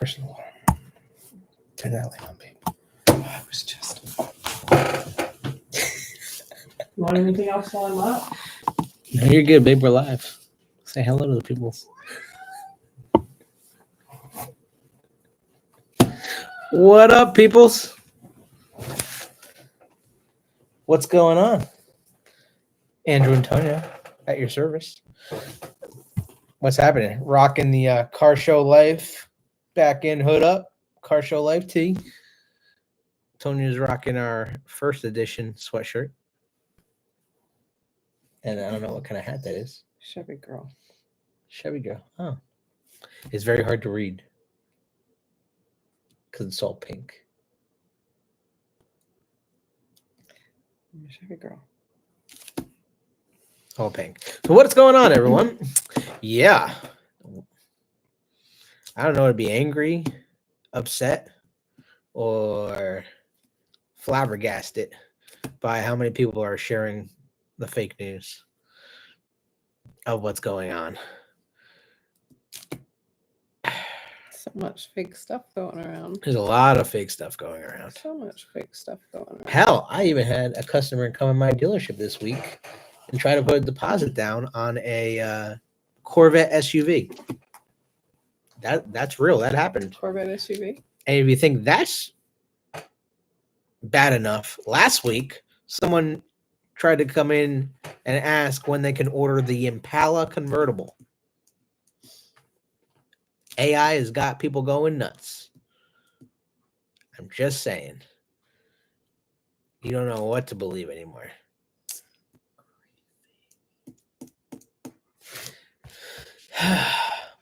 Personal water. Turn that light on, babe. I was just. You want anything else while I'm up? No, you're good, babe. We're live. Say hello to the people. What up, peoples? What's going on? Andrew and Tonya at your service. What's happening? Rocking the Car Show Life back in hood up. Car Show Life tee. Tonya's rocking our first edition sweatshirt. And I don't know what kind of hat that is. Chevy girl. Chevy girl. Oh. It's very hard to read. Because it's all pink. Chevy girl. All pink. So what's going on, everyone? Yeah. I don't know to be angry, upset, or flabbergasted by how many people are sharing the fake news of what's going on. So much fake stuff going around. There's a lot of fake stuff going around. So much fake stuff going around. Hell, I even had a customer come in my dealership this week and try to put a deposit down on a Corvette SUV. That's real. That happened. Corvette SUV. And if you think that's bad enough, last week someone tried to come in and ask when they can order the Impala convertible. AI has got people going nuts. I'm just saying. You don't know what to believe anymore.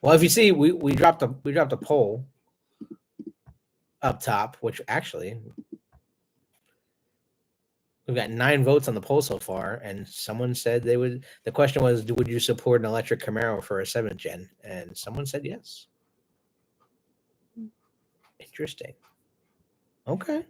Well, if you see, we dropped a poll up top, which actually we've got 9 votes on the poll so far, and someone said they would. The question was, would you support an electric Camaro for a 7th gen? And someone said yes. Interesting. Okay.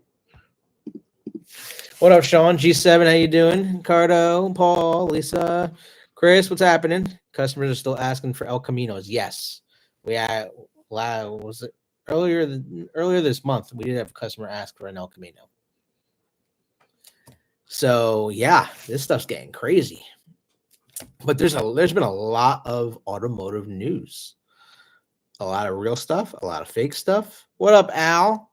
What up, Sean? G7, how you doing? Cardo, Paul, Lisa, Chris, what's happening? Customers are still asking for El Caminos. Yes. We had, was it earlier this month, we did have a customer ask for an El Camino. So yeah, this stuff's getting crazy. But there's been a lot of automotive news. A lot of real stuff, a lot of fake stuff. What up, Al?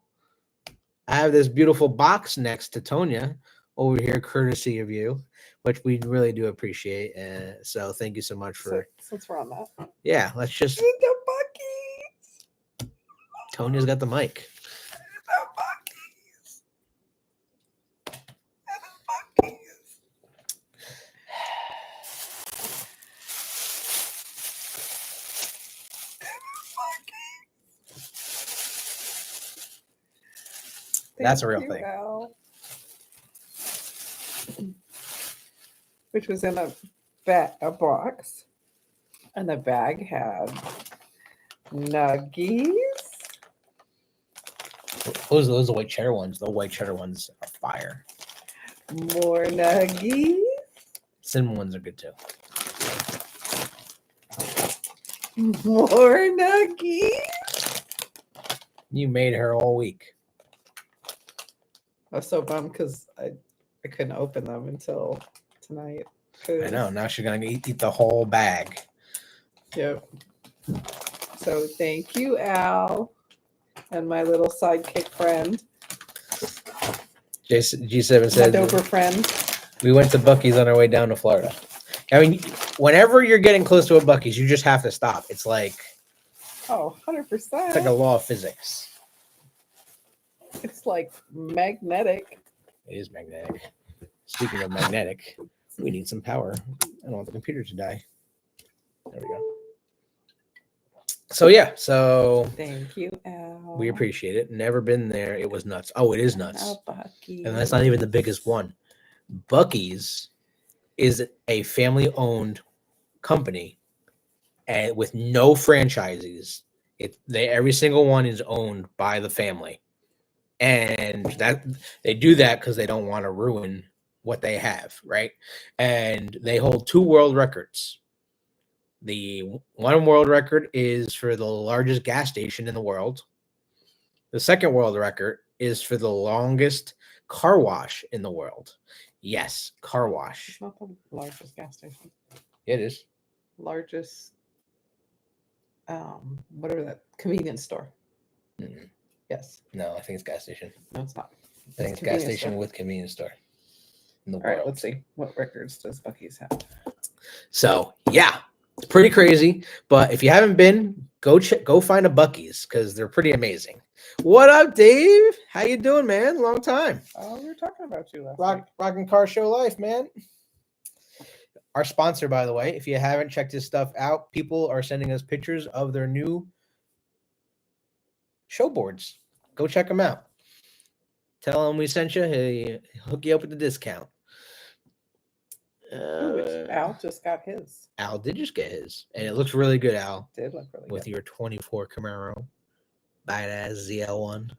I have this beautiful box next to Tonya over here, courtesy of you, which we really do appreciate. So thank you so much for. Since we're on that. Yeah, let's just. The Buc-ee's. Tonya's got the mic. The Buc-ee's. The Buc-ee's. That's a real thing. Al. Which was in a box, and the bag had nuggies. Those are the white cheddar ones. The white cheddar ones are fire. More nuggies. Cinnamon ones are good too. More nuggies. You made her all week. I was so bummed because I couldn't open them until tonight. I know. Now she's gonna eat the whole bag. Yep. So thank you, Al, and my little sidekick friend. G7 said my Dover friend. We went to Buc-ee's on our way down to Florida. I mean, whenever you're getting close to a Buc-ee's, you just have to stop. It's like 100%. It's like a law of physics. It's like magnetic. It is magnetic. Speaking of magnetic, we need some power. I don't want the computer to die. There we go. So yeah, thank you, Al. We appreciate it. Never been there. It was nuts. Oh, it is nuts. Buc-ee's. And that's not even the biggest one. Buc-ee's is a family-owned company, and with no franchises. Every single one is owned by the family. And that they do that because they don't want to ruin what they have, right? And they hold 2 world records. The one world record is for the largest gas station in the world, The second world record is for the longest car wash in the world. Yes, car wash. It's not the largest gas station. It is. Largest, whatever that convenience store. Mm, Yes. No, I think it's gas station. No, it's not. I think it's gas station with convenience store in the All world. right, let's see. What records does Buc-ee's have? So yeah, it's pretty crazy. But if you haven't been, go find a Buc-ee's because they're pretty amazing. What up, Dave? How you doing, man? Long time. Oh, we were talking about you last week. Rocking Car Show Life, man. Our sponsor, by the way. If you haven't checked his stuff out, people are sending us pictures of their new show boards. Go check them out. Tell him we sent you. He'll hook you up with a discount. Al just got his. Al did just get his, and it looks really good. Al Did look really with good. your 24 Camaro, badass ZL1.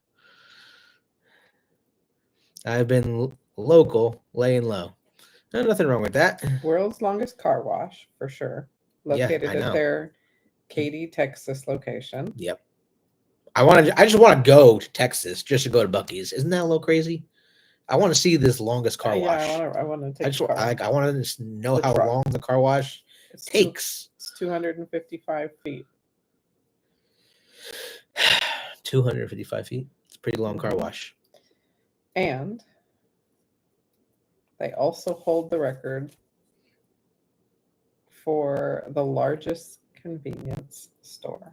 I've been local, laying low. Nothing wrong with that. World's longest car wash for sure. Located I know. at their Katy, Texas location. Yep. I just want to go to Texas just to go to Buc-ee's. Isn't that a little crazy? I want to see this longest car wash. I want to take. I want to know how long the car wash takes. It's 255 feet. 255 feet. It's a pretty long car wash. And they also hold the record for the largest convenience store.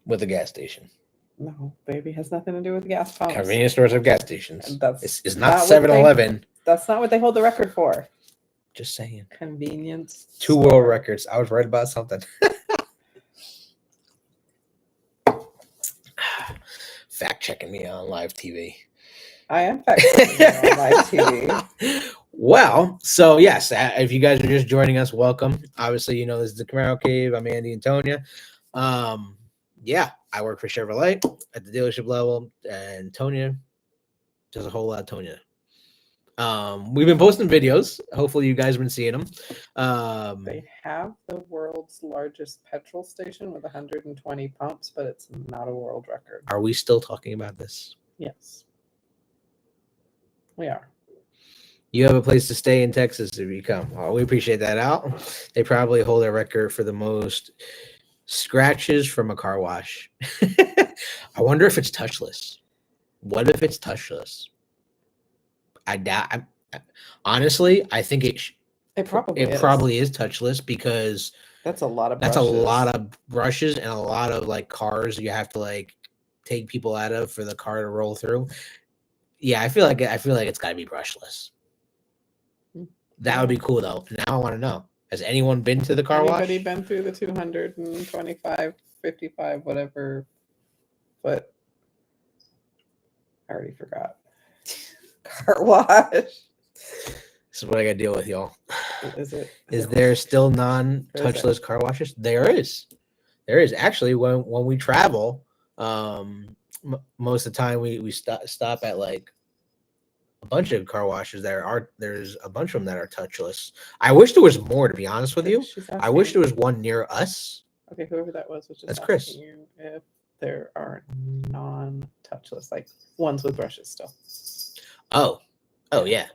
With a gas station. No, baby, has nothing to do with gas pumps. Convenience stores have gas stations. And that's it's not 7-Eleven. That's not what they hold the record for. Just saying. Convenience. Two world records. I was right about something. Fact checking me on live TV. I am fact checking you on live TV. Well, so yes, if you guys are just joining us, welcome. Obviously, you know this is the Camaro Cave. I'm Andy and Tonya. Yeah, I work for Chevrolet at the dealership level, and Tonya does a whole lot of Tonya. We've been posting videos. Hopefully, you guys have been seeing them. They have the world's largest petrol station with 120 pumps, but it's not a world record. Are we still talking about this? Yes, we are. You have a place to stay in Texas if you come. Oh, we appreciate that, Al. They probably hold a record for the most scratches from a car wash. I wonder if it's touchless. What if it's touchless? I doubt. Honestly, I think it probably is touchless because that's a lot of brushes and a lot of like cars you have to like take people out of for the car to roll through. Yeah, I feel like it's got to be brushless. That would be cool though. Now I want to know. Has anyone been to the car wash? Anybody been through the 225, 55, whatever foot? I already forgot. Car wash. This is what I got to deal with, y'all. Is there still non-touchless car washes? There is. There is. Actually, when we travel, most of the time we stop at like a bunch of car washes. There's a bunch of them that are touchless. I wish there was more, to be honest with you. I wish there was one near us. Okay, whoever that was just that's Chris. You if there are non-touchless, like ones with brushes still. Oh yeah.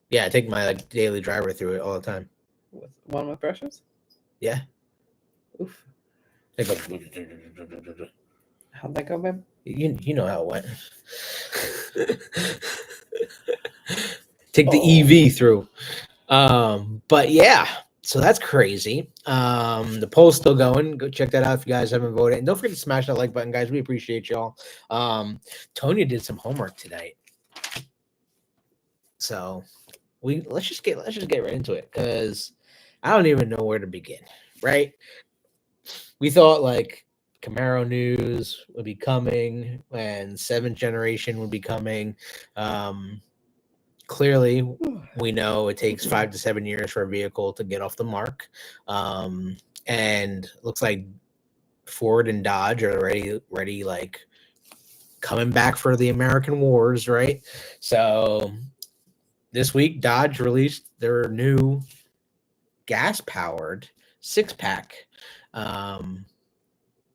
Yeah, I take my like daily driver through it all the time. With one with brushes? Yeah. Oof. They go. How'd that go, babe? You know how it went. Take the EV through. But yeah, so that's crazy. The poll's still going. Go check that out if you guys haven't voted. And don't forget to smash that like button, guys. We appreciate y'all. Tonya did some homework tonight. So let's just get right into it because I don't even know where to begin, right? We thought like Camaro news would be coming and 7th generation would be coming. Clearly, we know it takes 5 to 7 years for a vehicle to get off the mark. And looks like Ford and Dodge are ready like coming back for the American wars, right? So this week, Dodge released their new gas-powered 6-pack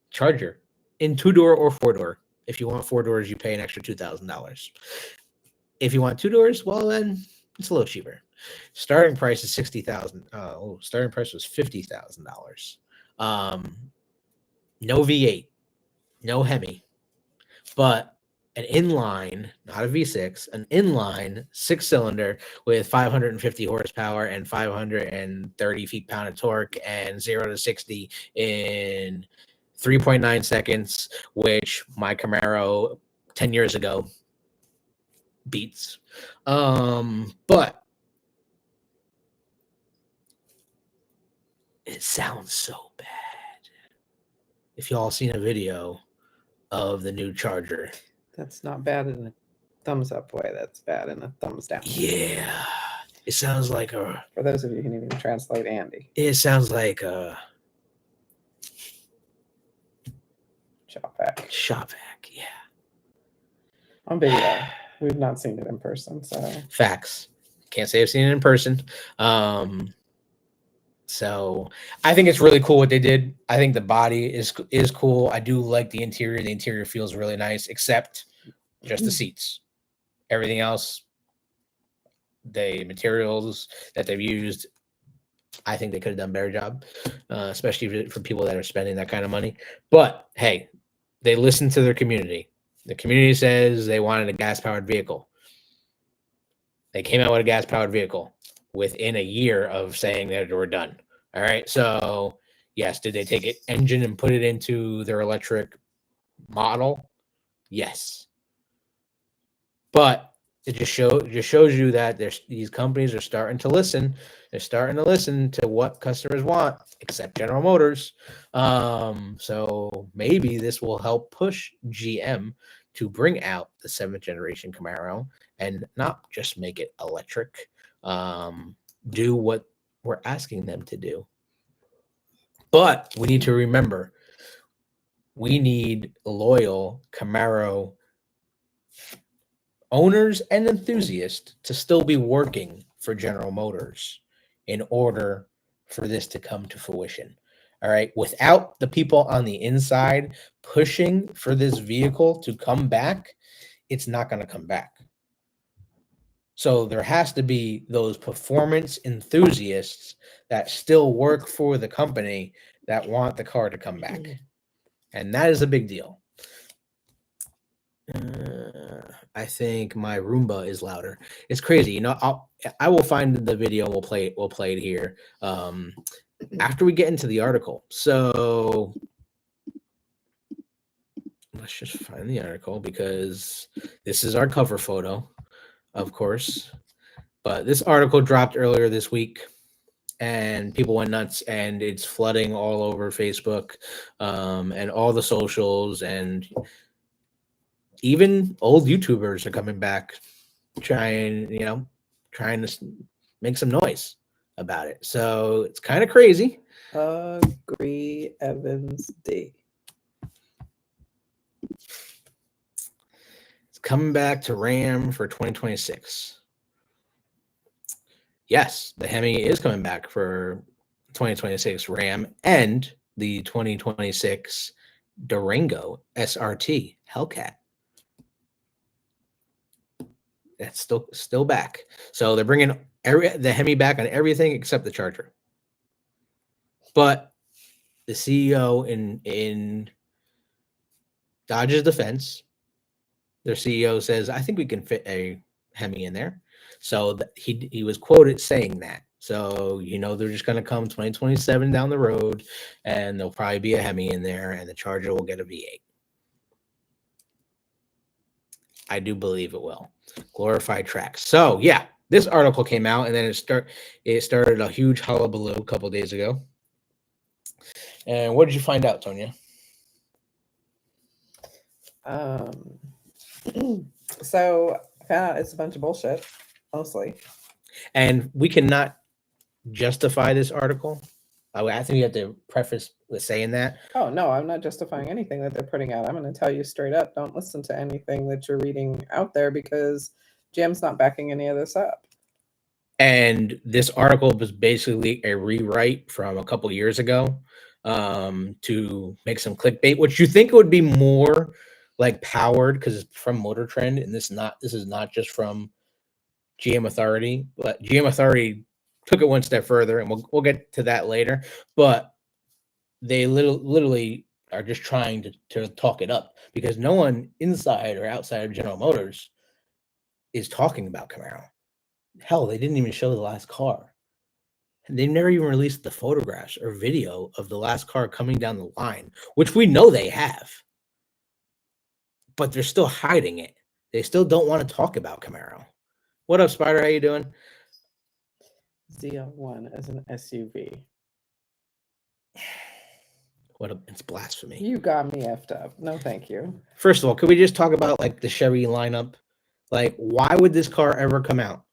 Charger in 2-door or 4-door. If you want 4 doors, you pay an extra $2,000. If you want 2 doors, well, then it's a little cheaper. Starting price is $60,000. Starting price was $50,000. No V8, no Hemi, but an inline, not a V6, an inline 6-cylinder with 550 horsepower and 530 feet-pound of torque and 0 to 60 in 3.9 seconds, which my Camaro 10 years ago beats. But it sounds so bad. If y'all seen a video of the new Charger, that's not bad in a thumbs up way. That's bad in a thumbs down. Yeah, it sounds like a. For those of you who can even translate Andy, it sounds like a shop vac. Shop vac, yeah. On video, we've not seen it in person, so facts. Can't say I've seen it in person. So I think it's really cool what they did. I think the body is cool. I do like the interior. The interior feels really nice, except just the seats. Everything else, the materials that they've used, I think they could have done a better job, especially for people that are spending that kind of money. But hey, they listen to their community. The community says they wanted a gas-powered vehicle. They came out with a gas-powered vehicle within a year of saying that they were done. All right. So yes, did they take an engine and put it into their electric model? Yes. But it just shows you that these companies are starting to listen. They're starting to listen to what customers want, except General Motors. So maybe this will help push GM to bring out the 7th generation Camaro and not just make it electric. Do what we're asking them to do. But we need to remember, we need loyal Camaro owners and enthusiasts to still be working for General Motors in order for this to come to fruition. All right. Without the people on the inside pushing for this vehicle to come back, it's not going to come back. So there has to be those performance enthusiasts that still work for the company that want the car to come back. And that is a big deal. I think my Roomba is louder. It's crazy. You know, I will find the video and we'll play it here after we get into the article. So let's just find the article because this is our cover photo, of course. But this article dropped earlier this week and people went nuts, and it's flooding all over Facebook and all the socials, and even old YouTubers are coming back trying to make some noise about it. So it's kind of crazy. Agree, Evans D. It's coming back to Ram for 2026. Yes, the Hemi is coming back for 2026 Ram and the 2026 Durango SRT Hellcat. That's still back. So they're bringing the Hemi back on everything except the Charger. But the CEO in Dodge's defense, their CEO says, I think we can fit a Hemi in there. So he was quoted saying that. So, they're just going to come 2027 down the road, and there'll probably be a Hemi in there, and the Charger will get a V8. I do believe it will. Glorified tracks. So, yeah, this article came out, and then it started a huge hullabaloo a couple days ago. And what did you find out, Tonya? So I found out it's a bunch of bullshit, mostly. And we cannot justify this article. I think you have to preface with saying that. Oh, no, I'm not justifying anything that they're putting out. I'm going to tell you straight up, don't listen to anything that you're reading out there because GM's not backing any of this up. And this article was basically a rewrite from a couple years ago to make some clickbait, which you think would be more like powered, because it's from Motor Trend, and this is not just from GM Authority, but GM Authority took it one step further, and we'll get to that later. But they literally are just trying to talk it up, because no one inside or outside of General Motors is talking about Camaro. Hell, they didn't even show the last car. They never even released the photographs or video of the last car coming down the line, which we know they have. But they're still hiding it. They still don't want to talk about Camaro. What up, Spider? How you doing? ZL1 as an SUV. It's blasphemy. You got me effed up. No, thank you. First of all, could we just talk about like the Chevy lineup? Like, why would this car ever come out?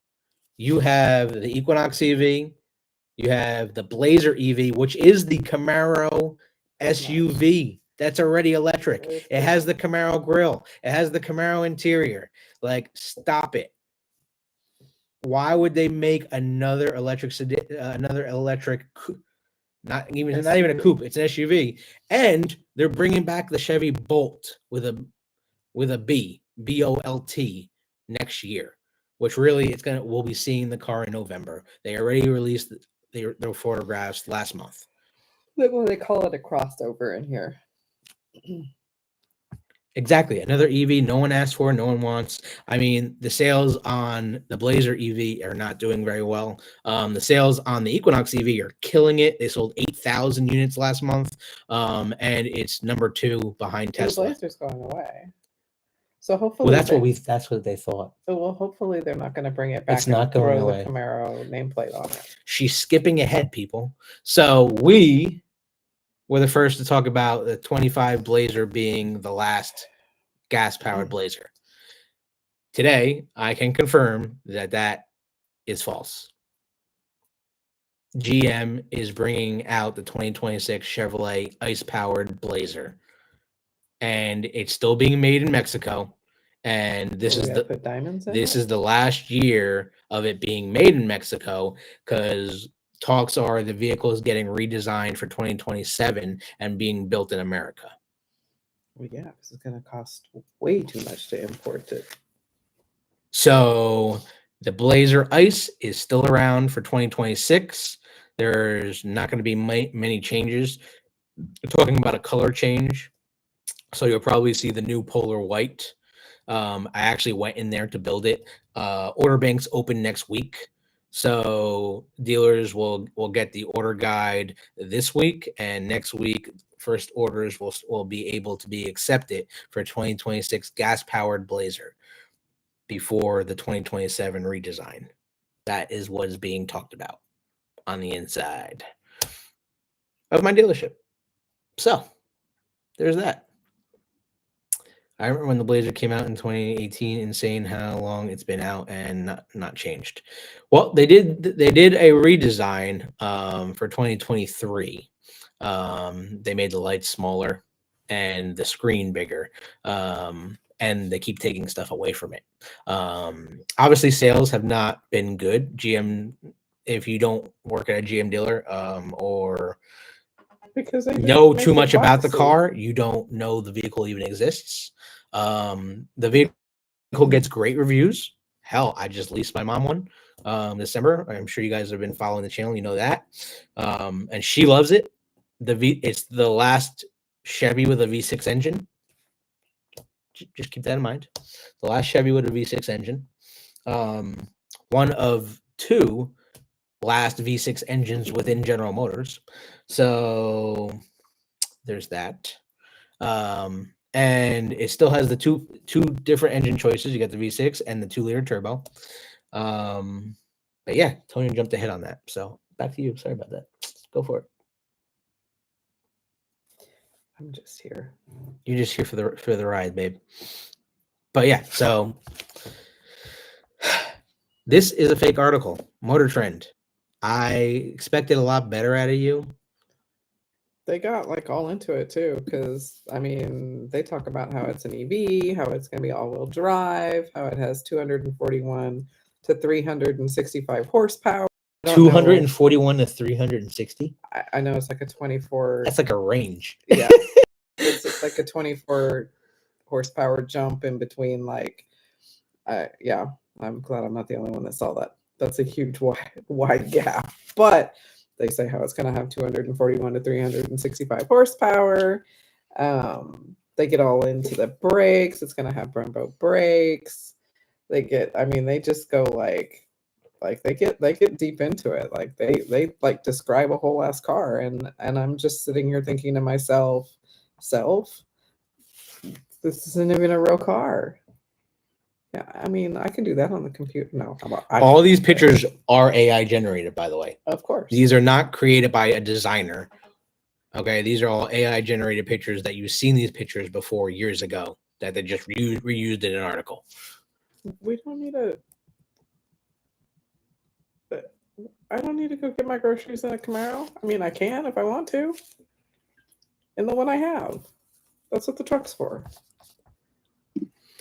You have the Equinox EV, you have the Blazer EV, which is the Camaro SUV that's already electric. It has the Camaro grille. It has the Camaro interior. Like, stop it. Why would they make another electric not even a coupe, it's an SUV, and they're bringing back the Chevy Bolt with a BOLT next year, which really we'll be seeing the car in November. They already released their photographs last month. Well, they call it a crossover in here. Exactly. Another EV no one asked for, no one wants. I mean, the sales on the Blazer EV are not doing very well. The sales on the Equinox EV are killing it. They sold 8,000 units last month, and it's number 2 behind Tesla. The Blazer's going away. So hopefully, well, that's what they thought. Well, hopefully they're not going to bring it back. It's not going away. The Camaro nameplate on it. She's skipping ahead, people. So we were the first to talk about the 25 Blazer being the last gas-powered Blazer. Today, I can confirm that is false. GM is bringing out the 2026 Chevrolet ice-powered Blazer, and it's still being made in Mexico. And this is the last year of it being made in Mexico, because talks are the vehicle is getting redesigned for 2027 and being built in America. Well, yeah, because it's going to cost way too much to import it. So the Blazer Ice is still around for 2026. There's not going to be many changes. We're talking about a color change. So you'll probably see the new Polar White. I actually went in there to build it. Order banks open next week. So dealers will get the order guide this week, and next week first orders will be able to be accepted for 2026 gas-powered Blazer before the 2027 redesign. That is what is being talked about on the inside of my dealership. So there's that. I remember when the Blazer came out in 2018 and saying how long it's been out and not changed. Well, they did a redesign for 2023. They made the lights smaller and the screen bigger. And they keep taking stuff away from it. Obviously, sales have not been good. GM, if you don't work at a GM dealer or because they know too much about the car, you don't know the vehicle even exists. The vehicle gets great reviews. Hell, I just leased my mom one December. I'm sure you guys have been following the channel. You know that. And she loves it. It's the last Chevy with a V6 engine. Just keep that in mind. The last Chevy with a V6 engine. One of 2 last V6 engines within General Motors. So there's that. And it still has the two different engine choices. You got the V6 and the 2-liter turbo. But yeah, Tony jumped ahead on that. So back to you. Sorry about that. Go for it. I'm just here. You're just here for the ride, babe. But yeah, so this is a fake article. Motor Trend. I expected a lot better out of you. They got like all into it too, because I mean, they talk about how it's an EV, how it's going to be all-wheel drive, how it has 241 to 365 horsepower. 241 to 360. I know it's like a 24. That's like a range. Yeah, it's like a 24 horsepower jump in between, like, yeah, I'm glad I'm not the only one that saw that. That's a huge wide gap. But they say how it's going to have 241 to 365 horsepower. They get all into the brakes. It's going to have Brembo brakes. They just go like they get deep into it. Like they like describe a whole ass car, and I'm just sitting here thinking to myself, this isn't even a real car. Yeah, I mean, I can do that on the computer. No, how about all these pictures are AI generated, by the way. Of course. These are not created by a designer. Okay, these are all AI generated pictures that you've seen these pictures before years ago that they just reused in an article. We don't need I don't need to go get my groceries in a Camaro. I mean, I can if I want to. In the one I have. That's what the truck's for.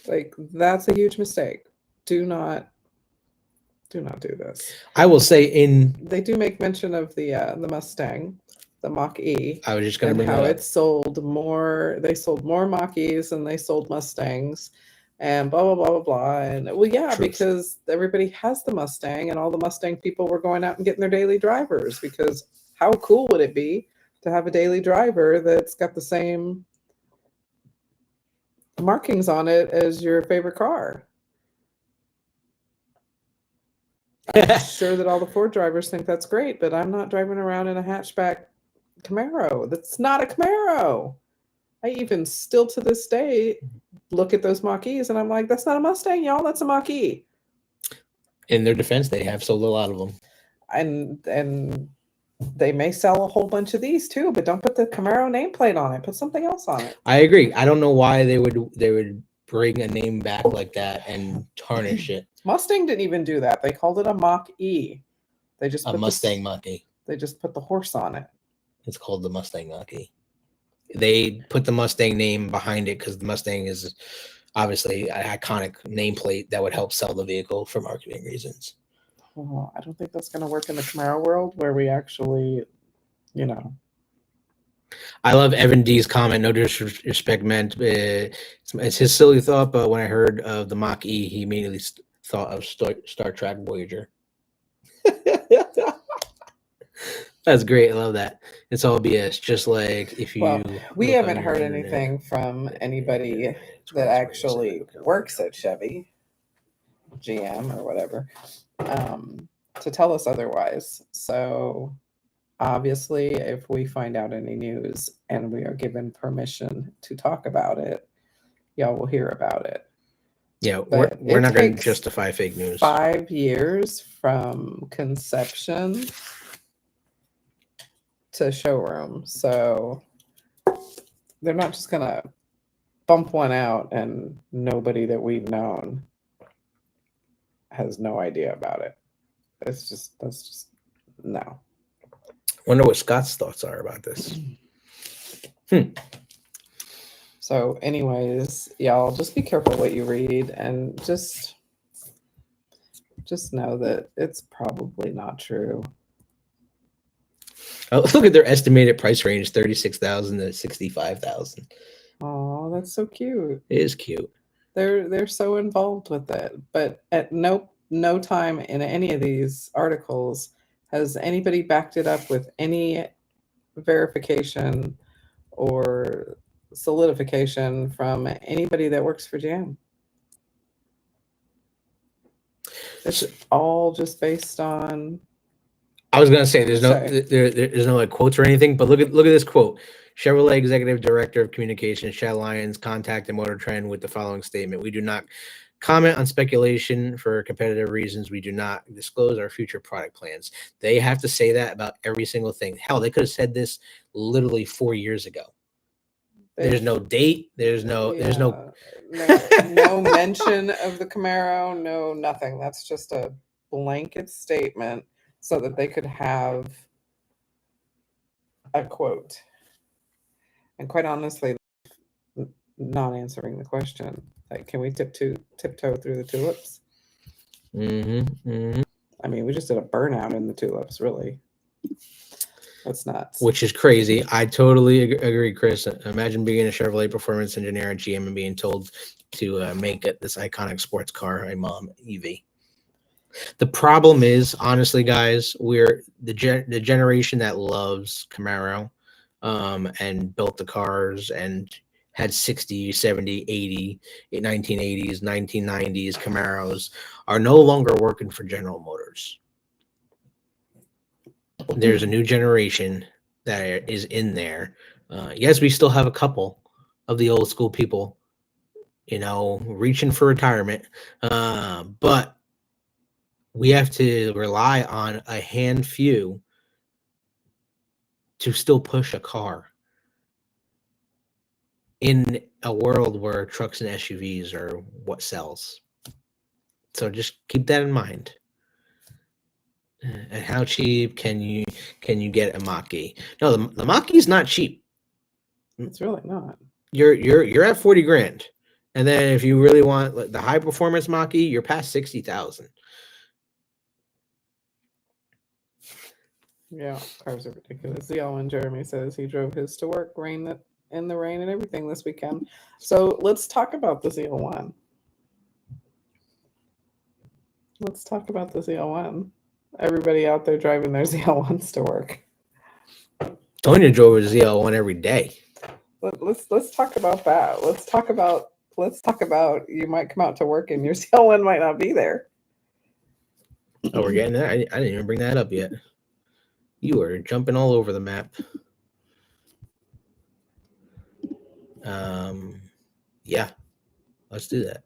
Like, that's a huge mistake. Do not do this. I will say they do make mention of the Mustang, the Mach-E. I was just going to bring how that it sold more. They sold more Mach-E's than they sold Mustangs, and blah blah blah blah blah. And well, yeah, Truth. Because everybody has the Mustang, and all the Mustang people were going out and getting their daily drivers. Because how cool would it be to have a daily driver that's got the same markings on it as your favorite car? I'm sure that all the Ford drivers think that's great, but I'm not driving around in a hatchback Camaro. That's not a Camaro. I even still to this day look at those Mach-E's and I'm like, that's not a Mustang, y'all. That's a Mach-E. In their defense, they have sold a lot of them. And they may sell a whole bunch of these too, but don't put the Camaro nameplate on it. Put something else on it. I agree. I don't know why they would bring a name back like that and tarnish it. Mustang didn't even do that. They called it a Mach-E. They just put a Mustang Mach-E. They just put the horse on it. It's called the Mustang Mach-E. They put the Mustang name behind it because the Mustang is obviously an iconic nameplate that would help sell the vehicle for marketing reasons. Well, I don't think that's going to work in the Camaro world where we actually, I love Evan D's comment. No disrespect meant. It's his silly thought, but when I heard of the Mach-E, he immediately thought of Star Trek Voyager. That's great. I love that. It's all BS. Just like if you. Well, we haven't heard anything from anybody that actually works at Chevy, GM, or whatever, to tell us otherwise. So obviously, if we find out any news and we are given permission to talk about it, y'all will hear about it. Yeah, we're not going to justify fake news. 5 years from conception to showroom. So they're not just going to bump one out and nobody that we've known has no idea about it. That's just no. Wonder what Scott's thoughts are about this. So anyways, y'all just be careful what you read and just know that it's probably not true. Oh, look at their estimated price range, $36,000 to $65,000. Oh, that's so cute. It is cute. They're so involved with it, but at no time in any of these articles has anybody backed it up with any verification or solidification from anybody that works for GM. It's all just based on. I was gonna say there's no like quotes or anything, but look at this quote. Chevrolet Executive Director of Communications, Chad Lyons, contacted Motor Trend with the following statement: "We do not comment on speculation for competitive reasons. We do not disclose our future product plans." They have to say that about every single thing. Hell, they could have said this literally 4 years ago. There's no date. There's no mention of the Camaro. No, nothing. That's just a blanket statement so that they could have a quote. And quite honestly, not answering the question. Like, can we tiptoe through the tulips? I mean, we just did a burnout in the tulips, really. That's nuts. which is crazy. I totally agree, Chris. Imagine being a Chevrolet performance engineer at GM and being told to make it this iconic sports car a mom EV. The problem is, honestly, guys, we're the generation that loves Camaro, and built the cars and had 60, 70, 80, 1980s, 1990s Camaros are no longer working for General Motors. There's a new generation that is in there. Yes, we still have a couple of the old school people, reaching for retirement, but we have to rely on a hand few to still push a car in a world where trucks and SUVs are what sells. So just keep that in mind. And how cheap can you get a Mach-E? No, the Mach-E is not cheap. It's really not. You're at 40 grand, and then if you really want like the high performance Mach-E, you're past 60,000. Yeah, cars are ridiculous. The one Jeremy says he drove his to work in the rain and everything this weekend. So let's talk about the ZL1. Let's talk about the ZL1. Everybody out there driving their ZL1s to work. Tonya drove a ZL1 every day. Let's talk about that. Let's talk about you might come out to work and your ZL1 might not be there. Oh, we're getting there. I didn't even bring that up yet. You are jumping all over the map. Yeah, let's do that.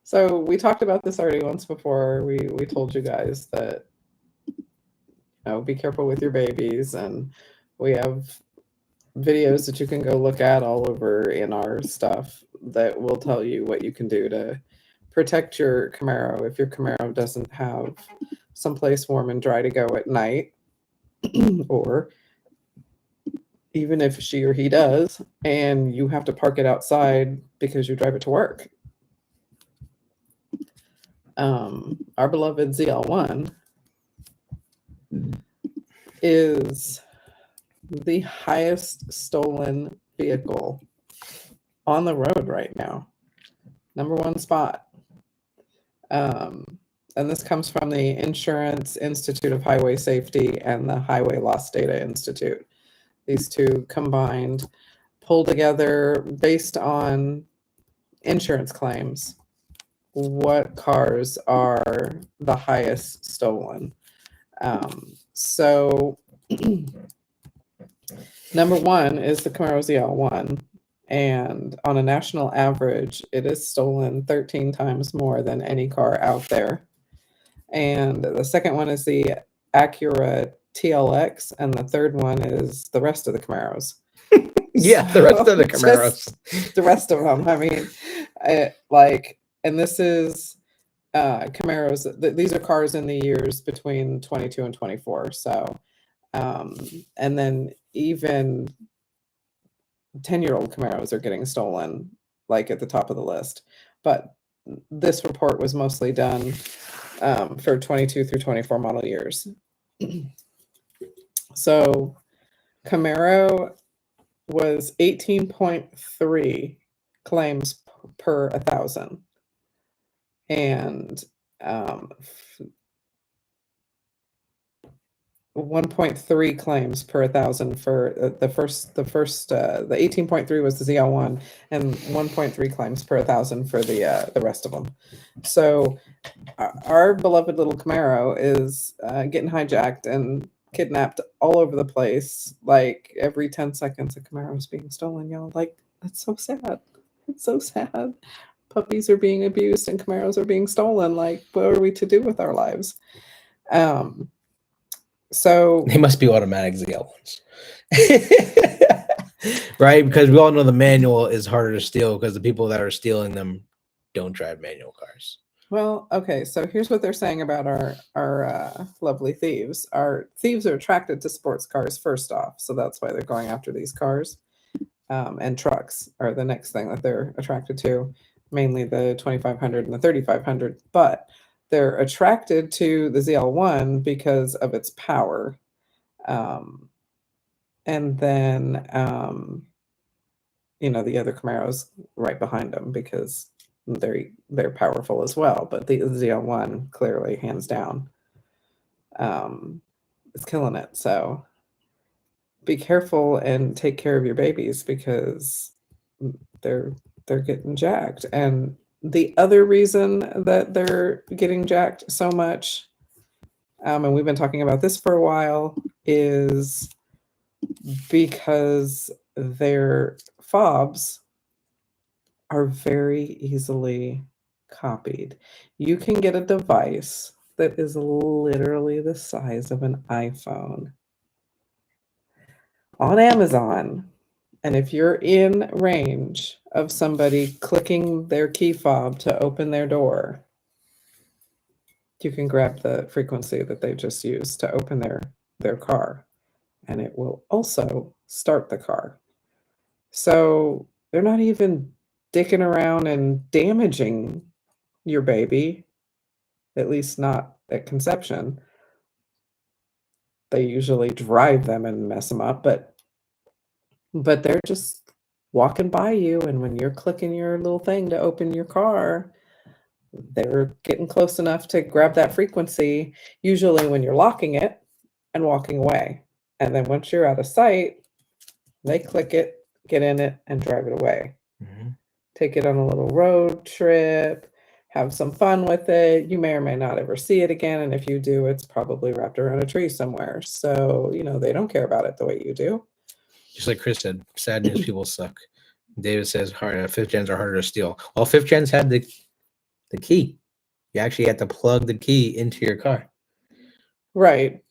So we talked about this already once before. We told you guys that, be careful with your babies, and we have videos that you can go look at all over in our stuff that will tell you what you can do to protect your Camaro if your Camaro doesn't have someplace warm and dry to go at night. Or even if she or he does, and you have to park it outside because you drive it to work. Our beloved ZL1 is the highest stolen vehicle on the road right now. Number one spot. And this comes from the Insurance Institute of Highway Safety and the Highway Loss Data Institute. These two combined, pulled together based on insurance claims. What cars are the highest stolen? So number one is the Camaro ZL1. And on a national average, it is stolen 13 times more than any car out there. And the second one is the Acura TLX, and the third one is the rest of the Camaros. Yeah, the rest of the Camaros. The rest of them. I mean, and this is Camaros. These are cars in the years between 22 and 24. So, and then even 10-year-old Camaros are getting stolen, like at the top of the list. But this report was mostly done for 22 through 24 model years. So Camaro was 18.3 claims per 1,000, and 1.3 claims per 1,000 for the 18.3 was the ZL1, and 1.3 claims per 1,000 for the rest of them. So our beloved little Camaro is getting hijacked and kidnapped all over the place. Like every 10 seconds, a Camaro is being stolen, y'all. Like, that's so sad. It's so sad. Puppies are being abused and Camaros are being stolen. Like, what are we to do with our lives? So they must be automatic ZL1s. Right? Because we all know the manual is harder to steal because the people that are stealing them don't drive manual cars. Well, okay, so here's what they're saying about our lovely thieves. Our thieves are attracted to sports cars first off, so that's why they're going after these cars. And trucks are the next thing that they're attracted to, mainly the 2500 and the 3500. But they're attracted to the ZL1 because of its power. And then, the other Camaros right behind them because they're powerful as well. But the ZL1 clearly, hands down, is killing it. So be careful and take care of your babies because they're they're getting jacked. And the other reason that they're getting jacked so much, and we've been talking about this for a while, is because their fobs are very easily copied. You can get a device that is literally the size of an iPhone on Amazon. And if you're in range of somebody clicking their key fob to open their door, you can grab the frequency that they just used to open their car, and it will also start the car. So they're not even dicking around and damaging your baby, at least not at conception. They usually drive them and mess them up, but they're just walking by you, and when you're clicking your little thing to open your car, they're getting close enough to grab that frequency, usually when you're locking it and walking away. And then once you're out of sight, they click it, get in it, and drive it away. Mm-hmm. Take it on a little road trip, have some fun with it. You may or may not ever see it again. And if you do, it's probably wrapped around a tree somewhere. So, they don't care about it the way you do. Just like Chris said, sad news, people suck. David says fifth gens are harder to steal. Well, fifth gens had the key. You actually had to plug the key into your car. Right,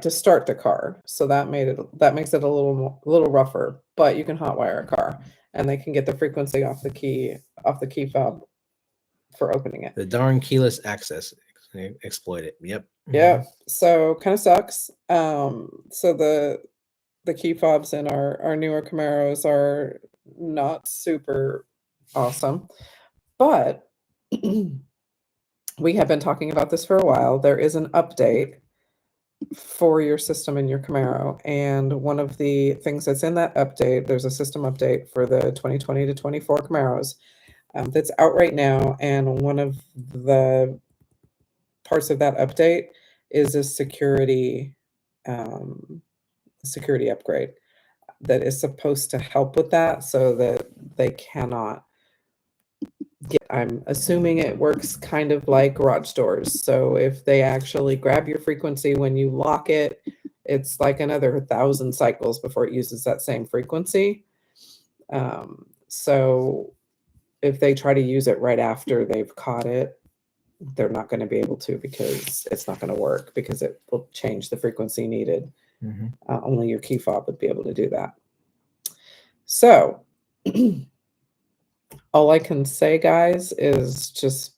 to start the car. So that makes it a little rougher, but you can hotwire a car, and they can get the frequency off the key fob for opening it. The darn keyless access, exploit it. Yep. Yeah. So kind of sucks. So the key fobs in our newer Camaros are not super awesome, but we have been talking about this for a while. There is an update for your system in your Camaro, and one of the things that's in that update, there's a system update for the 2020 to 24 Camaros that's out right now, and one of the parts of that update is a security upgrade that is supposed to help with that, so that they cannot I'm assuming it works kind of like garage doors. So if they actually grab your frequency when you lock it, it's like another 1,000 cycles before it uses that same frequency. So if they try to use it right after they've caught it, they're not going to be able to, because it's not going to work, because it will change the frequency needed. Mm-hmm. Only your key fob would be able to do that. So all I can say, guys, is just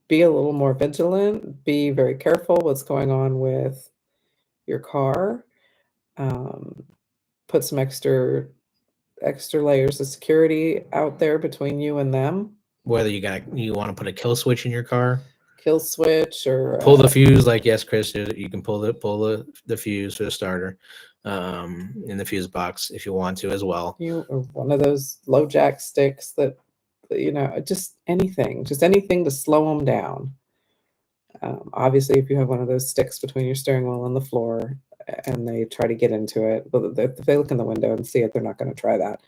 be a little more vigilant. Be very careful what's going on with your car. Put some extra layers of security out there between you and them. Whether you want to put a kill switch in your car, kill switch, or pull the fuse, like yes, Chris, you can pull the fuse for the starter in the fuse box if you want to as well. Or one of those low jack sticks that just anything to slow them down. Obviously, if you have one of those sticks between your steering wheel and the floor and they try to get into it, but if they look in the window and see it, they're not going to try that.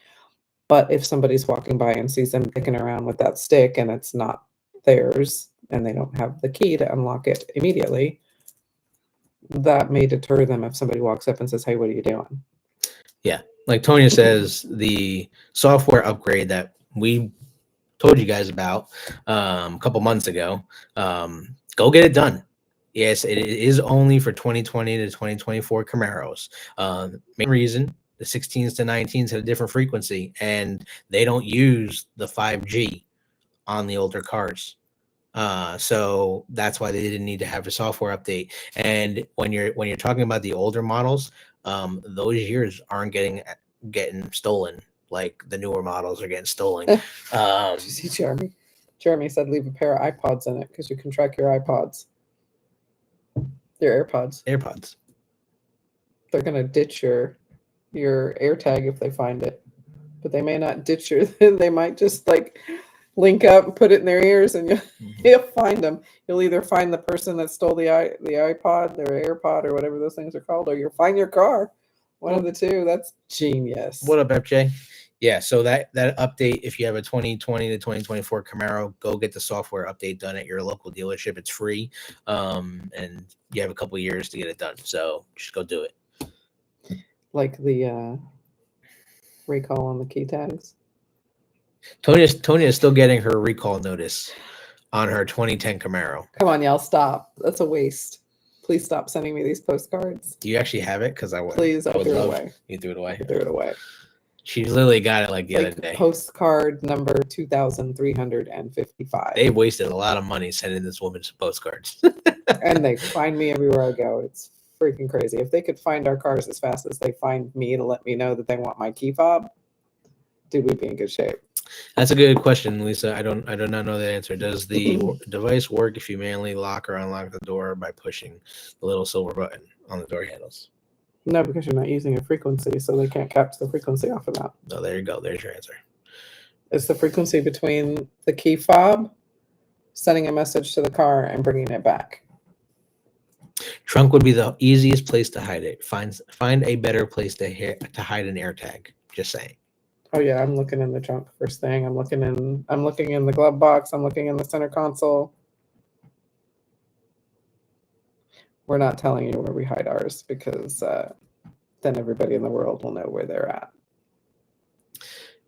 But if somebody's walking by and sees them picking around with that stick and it's not theirs and they don't have the key to unlock it immediately, that may deter them if somebody walks up and says, "Hey, what are you doing?" Yeah, like Tonya says, the software upgrade that we told you guys about a couple months ago, go get it done. Yes, it is only for 2020 to 2024 Camaros. Main reason, the 16s to 19s have a different frequency, and they don't use the 5G on the older cars. So that's why they didn't need to have a software update. And when you're talking about the older models, those years aren't getting stolen like the newer models are getting stolen. Did you see Jeremy? Jeremy said leave a pair of iPods in it because you can track your iPods. Your AirPods. AirPods. They're gonna ditch your your AirTag if they find it, but they may not ditch your. They might just like link up and put it in their ears, and you'll find them. You'll either find the person that stole the iPod, their AirPod, or whatever those things are called, or you'll find your car. One of the two. That's genius. What up, FJ? Yeah, so that update, if you have a 2020 to 2024 Camaro, go get the software update done at your local dealership. It's free, and you have a couple years to get it done. So just go do it. Like the recall on the key tags. Tony is still getting her recall notice on her 2010 Camaro. Come on, y'all, stop. That's a waste. Please stop sending me these postcards. Do you actually have it? Because I would. Please, I threw it away. You threw it away. I threw it away. She literally got it like the other day. Postcard number 2,355. They wasted a lot of money sending this woman some postcards. And they find me everywhere I go. It's freaking crazy. If they could find our cars as fast as they find me to let me know that they want my key fob, dude, we'd be in good shape. That's a good question, Lisa. I do not know the answer. Does the device work if you manually lock or unlock the door by pushing the little silver button on the door handles? No, because you're not using a frequency, so they can't capture the frequency off of that. Oh, there you go. There's your answer. It's the frequency between the key fob, sending a message to the car, and bringing it back. Trunk would be the easiest place to hide it. Find a better place to hide an AirTag. Just saying. Oh yeah, I'm looking in the trunk first thing. I'm looking in the glove box. I'm looking in the center console. We're not telling you where we hide ours because then everybody in the world will know where they're at.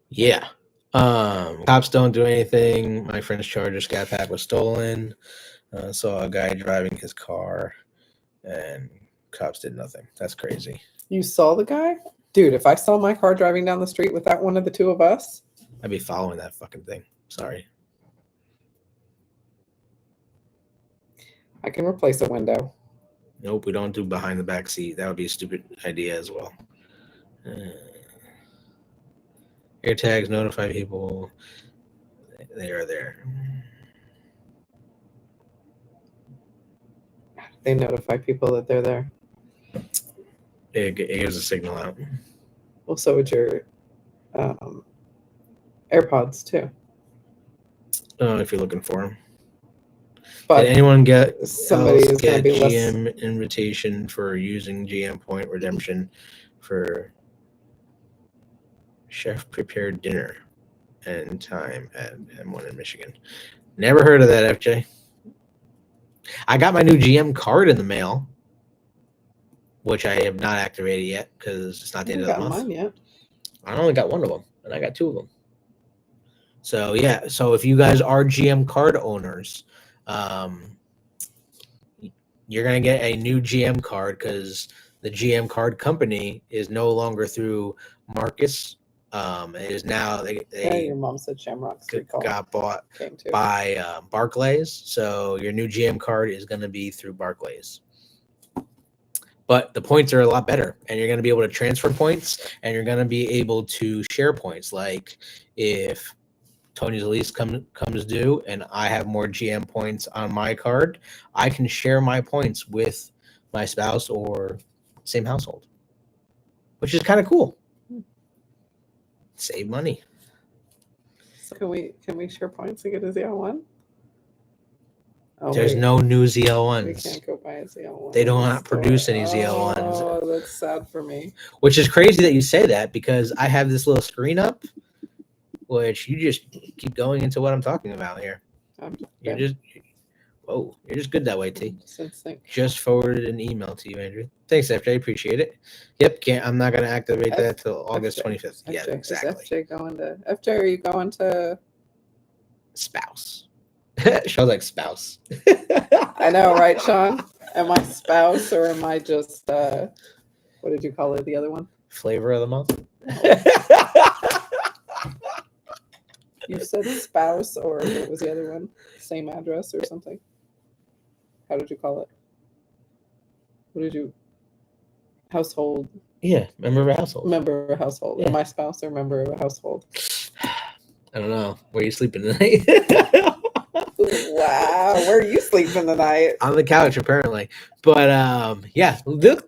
Yeah. Cops don't do anything. My friend's Charger Scat Pack was stolen. Saw a guy driving his car, and cops did nothing. That's crazy. You saw the guy? Dude, if I saw my car driving down the street without one of the two of us, I'd be following that fucking thing. Sorry. I can replace a window. Nope, we don't do behind the back seat. That would be a stupid idea as well. AirTags notify people they are there. They notify people that they're there. It gives a signal out. Well, so would your AirPods too. If you're looking for them. But did anyone get GM invitation for using GM point redemption for chef prepared dinner and time at M1 in Michigan? Never heard of that, FJ. I got my new GM card in the mail, which I have not activated yet because it's not the end of the month. Mine yet. I only got one of them, and I got two of them. So yeah, so if you guys are GM card owners, you're gonna get a new GM card because the GM card company is no longer through Marcus. It is now your mom said Shamrock's got bought by Barclays. So your new GM card is gonna be through Barclays. But the points are a lot better, and you're going to be able to transfer points, and you're going to be able to share points. Like if Tony's lease comes due and I have more GM points on my card, I can share my points with my spouse or same household, which is kind of cool. Save money. So can we share points and get a ZL1? Oh, there's no new ZL1s. We can't go buy a ZL1. They do not produce any ZL1s. Oh, that's sad for me. Which is crazy that you say that because I have this little screen up, which you just keep going into what I'm talking about here. You're just good that way, T. Just forwarded an email to you, Andrew. Thanks, FJ. Appreciate it. Yep, I'm not going to activate that till August 25th. Yeah, exactly. FJ, are you going to spouse? Show's like spouse. I know, right, Sean? Am I spouse or am I just what did you call it? The other one? Flavor of the month. You said spouse, or what was the other one? Same address or something? How did you call it? What did you? Household. Yeah, member of a household. Member of a household. Yeah. Am I spouse or member of a household? I don't know. Where are you sleeping tonight? Wow, where are you sleeping tonight? On the couch, apparently. But yeah,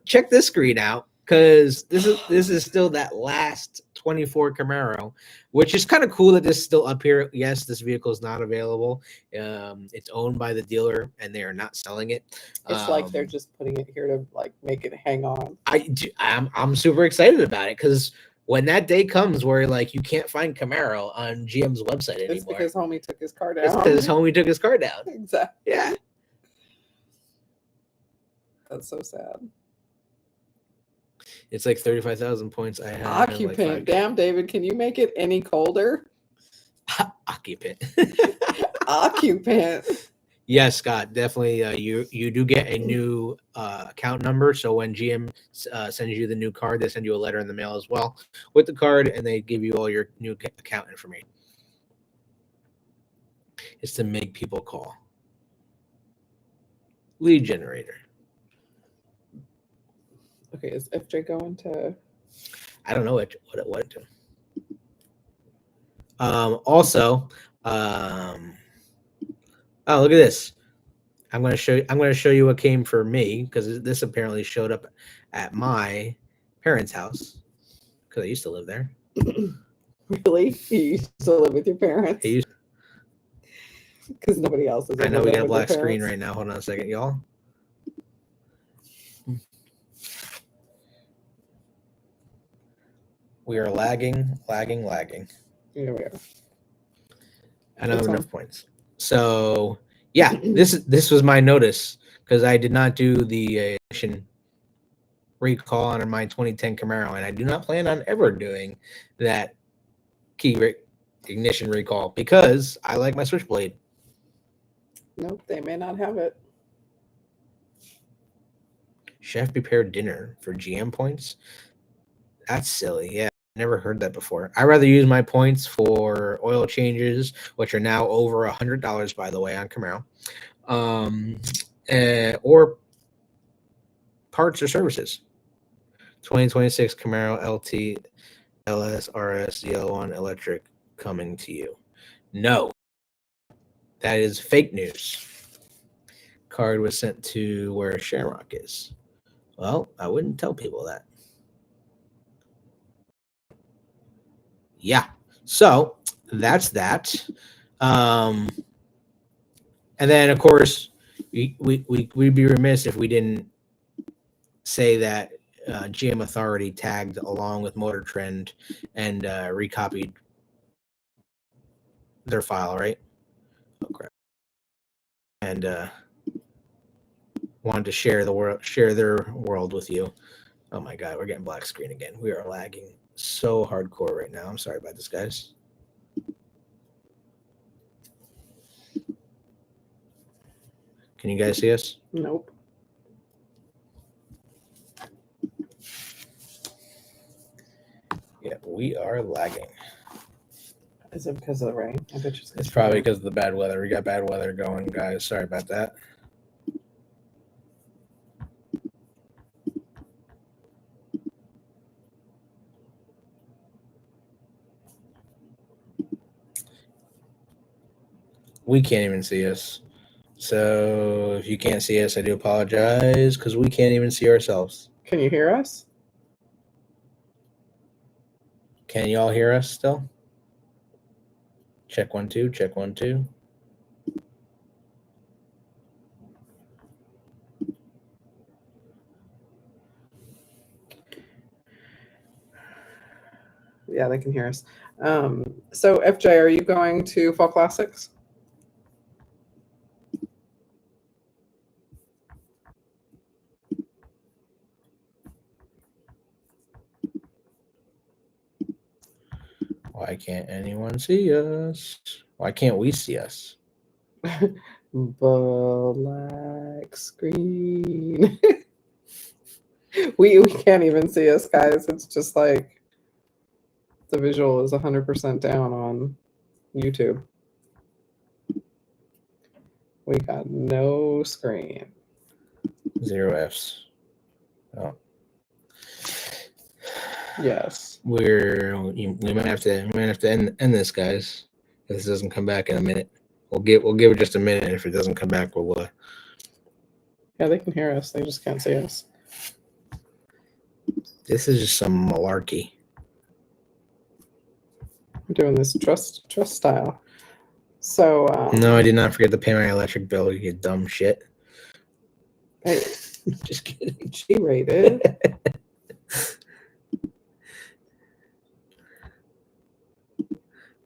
check this screen out. because this is still that last 24 Camaro, which is kind of cool that this is still up here. Yes, this vehicle is not available. It's owned by the dealer, and they are not selling it. It's like they're just putting it here to like make it hang on. I'm super excited about it because when that day comes where like you can't find Camaro on GM's website anymore, It's because homie took his car down. it's because homie took his car down. Exactly. Yeah, That's so sad. it's like 35,000 points. I have Occupant. Like Damn, David, can you make it any colder? Occupant. Occupant. Yes, Scott, definitely. You do get a new account number. So when GM sends you the new card, they send you a letter in the mail as well with the card, and they give you all your new account information. It's to make people call. Lead generator. Okay, is FJ going to? I don't know what it went to. Also, oh, look at this. I'm going to show you what came for me because this apparently showed up at my parents' house because I used to live there. Really? You used to live with your parents? Because nobody else is. I know we got a black screen right now. Hold on a second, y'all. We are lagging. Here we are. I don't have enough points. So yeah, this was my notice because I did not do the ignition recall on my 2010 Camaro, and I do not plan on ever doing that ignition recall because I like my Switchblade. Nope, they may not have it. Chef prepared dinner for GM points. That's silly. Yeah, never heard that before. I rather use my points for oil changes, which are now over $100, by the way, on Camaro, or parts or services. 2026 Camaro LT LS RS ZL1 electric coming to you. No, that is fake news. Card was sent to where Shamrock is. Well, I wouldn't tell people that. Yeah, so that's that. And then, of course, we'd be remiss if we didn't say that GM Authority tagged along with Motor Trend and recopied their file, right? Oh crap! And wanted to share their world with you. Oh my God, we're getting black screen again. We are lagging so hardcore right now. I'm sorry about this, guys. Can you guys see us? Nope. Yeah, we are lagging. Is it because of the rain? I bet it's probably because of the bad weather. We got bad weather going, guys. Sorry about that. We can't even see us. So if you can't see us, I do apologize because we can't even see ourselves. Can you hear us? Can y'all hear us still? Check 1 2, check 1 2. Yeah, they can hear us. So FJ, are you going to Fall Classics? Why can't anyone see us? Why can't we see us? Black screen. we can't even see us, guys. It's just like the visual is 100% down on YouTube. We got no screen. 0 Fs. Oh. Yes. We might have to end this, guys. If this doesn't come back in a minute, we'll give it just a minute. If it doesn't come back, we'll. Yeah, they can hear us. They just can't see us. This is just some malarkey. I'm doing this trust style. So No, I did not forget to pay my electric bill. You dumb shit. hey, Just kidding. G-rated.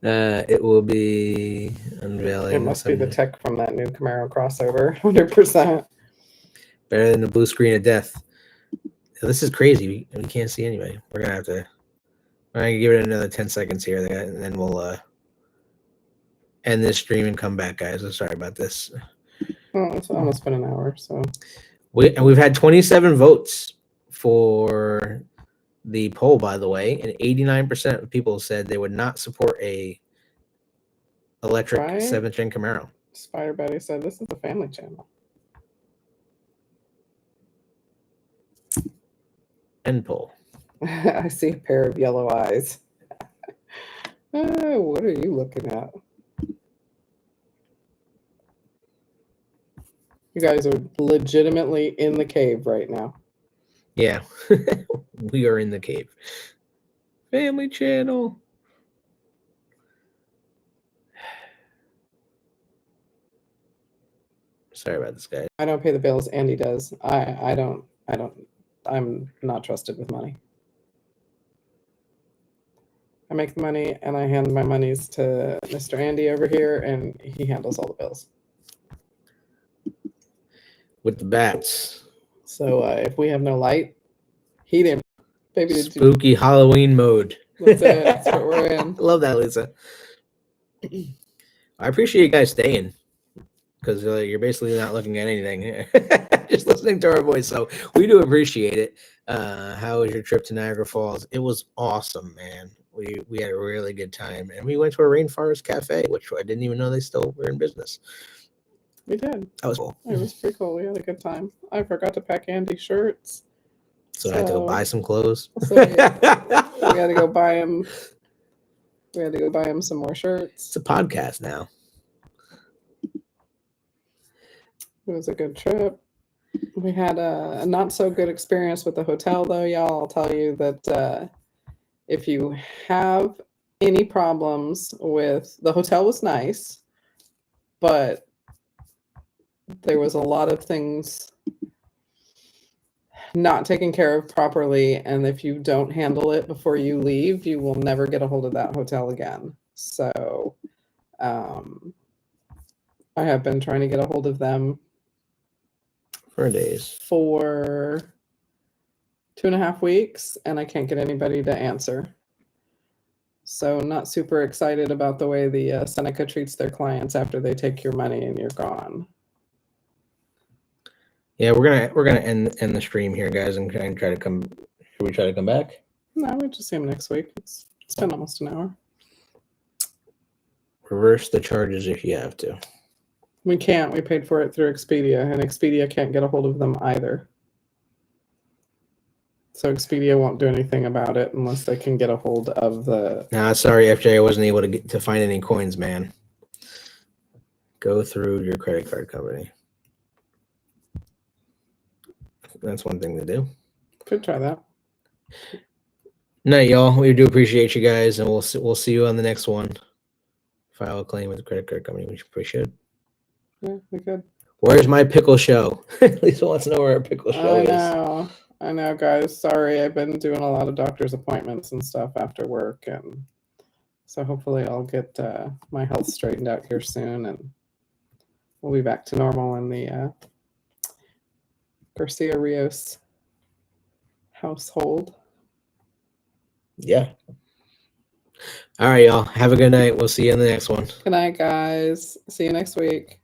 It will be unveiling. It must be the tech from that new Camaro crossover, 100%. Better than the blue screen of death. This is crazy. We can't see anybody. We're gonna have to. I'm gonna give it another 10 seconds here, and then we'll end this stream and come back, guys. I'm sorry about this. Oh, it's almost been an hour, so We've had 27 votes for the poll, by the way, and 89% of people said they would not support a electric Right. 7th gen Camaro. Spider Betty said this is the family channel. End poll. I see a pair of yellow eyes. What are you looking at? You guys are legitimately in the cave right now. Yeah, we are in the cave. Family channel. Sorry about this, guys. I don't pay the bills. Andy does. I don't. I'm not trusted with money. I make the money and I hand my monies to Mr. Andy over here, and he handles all the bills. With the bats. So if we have no light, he didn't. Baby, did you? Spooky Halloween mode. That's it. That's what we're in. Love that, Lisa. I appreciate you guys staying, because you're basically not looking at anything, just listening to our voice. So we do appreciate it. How was your trip to Niagara Falls? It was awesome, man. We had a really good time, and we went to a rainforest cafe, which I didn't even know they still were in business. We did. That was cool. It was pretty cool. We had a good time. I forgot to pack Andy shirts. So I had to go buy some clothes. So we had to go buy him. We had to go buy him some more shirts. It's a podcast now. It was a good trip. We had a not so good experience with the hotel, though, y'all. I'll tell you that if you have any problems with the hotel, was nice, but there was a lot of things not taken care of properly, and if you don't handle it before you leave, you will never get a hold of that hotel again. So I have been trying to get a hold of them For days. for 2.5 weeks, and I can't get anybody to answer. So not super excited about the way the Seneca treats their clients after they take your money and you're gone. Yeah, we're gonna end the stream here, guys, and try to come. Should we try to come back? No, we'll just see him next week. It's been almost an hour. Reverse the charges if you have to. We can't. We paid for it through Expedia, and Expedia can't get a hold of them either. So Expedia won't do anything about it unless they can get a hold of the... Nah, sorry, FJ, I wasn't able to find any coins, man. Go through your credit card company. That's one thing to do. Could try that. Night, y'all. We do appreciate you guys, and we'll see you on the next one. File a claim with the credit card company, which we should. Yeah, we could. Where's my pickle show? Lisa wants to know where our pickle show is. I know, guys. Sorry, I've been doing a lot of doctor's appointments and stuff after work, and so hopefully I'll get my health straightened out here soon, and we'll be back to normal in the Garcia Rios household. Yeah. All right, y'all. Have a good night. We'll see you in the next one. Good night, guys. See you next week.